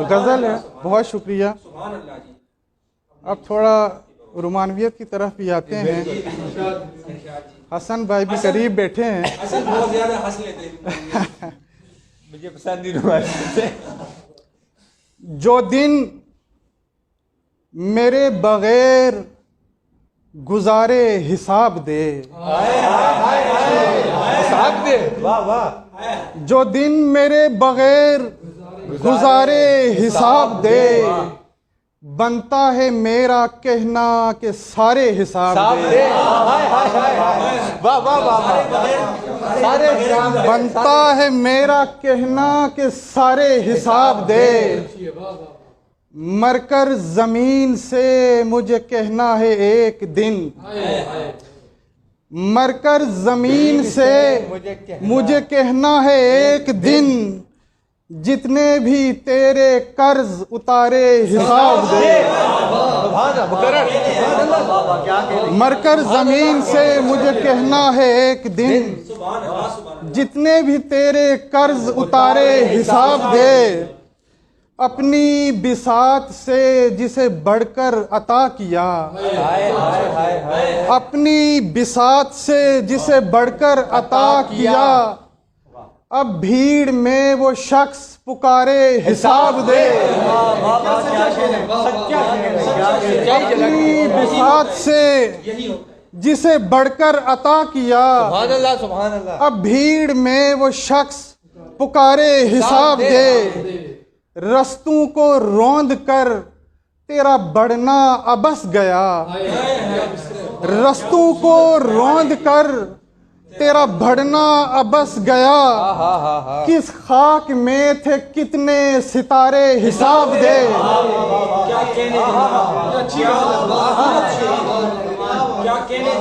गज़ल है। बहुत शुक्रिया। अब थोड़ा रोमानवियत की तरफ भी आते हैं। हसन भाई भी करीब बैठे हैं। हसन बहुत ज़्यादा हंस लेते हैं। मुझे पसंद नहीं रोमानवियत। जो दिन मेरे बगैर गुजारे हिसाब दे, हिसाब दे, वाह वाह। जो दिन मेरे बगैर गुजारे हिसाब दे, बनता है मेरा कहना कि सारे हिसाब दे। वाह वाह वाह। सारे बनता है मेरा कहना कि सारे हिसाब दे। मरकर जमीन से मुझे कहना है एक दिन, मरकर जमीन से मुझे कहना है एक दिन, जितने भी तेरे कर्ज उतारे हिसाब दे। मरकर जमीन से मुझे कहना है एक दिन, जितने भी तेरे कर्ज उतारे हिसाब दे। अपनी बिसात से जिसे बढ़कर अता किया, अपनी बिसात से जिसे बढ़कर अता किया, अब भीड़ में वो शख्स पुकारे हिसाब दे। अपनी बिसात से जिसे बढ़कर अता किया, अब भीड़ में वो शख्स पुकारे हिसाब दे। रस्तों को रौंद कर तेरा बढ़ना अबस गया, रस्तों को रौंद कर तेरा बढ़ना अबस गया। किस खाक में थे कितने सितारे हिसाब दे।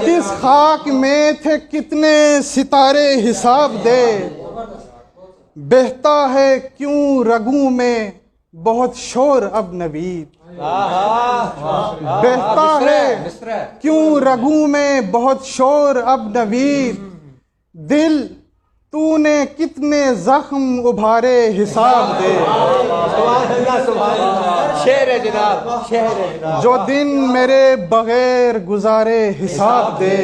किस खाक में थे कितने सितारे हिसाब दे। बहता है क्यों रगों में बहुत शोर अब नवीद, बहता है क्यों रगों में बहुत शोर अब नवीद। दिल तूने कितने जख्म उभारे हिसाब दे। शेर है जनाब, शेर है जनाब। जो दिन मेरे बगैर गुजारे हिसाब दे,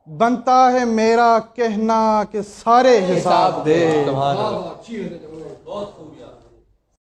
बनता है मेरा कहना कि सारे हिसाब दे।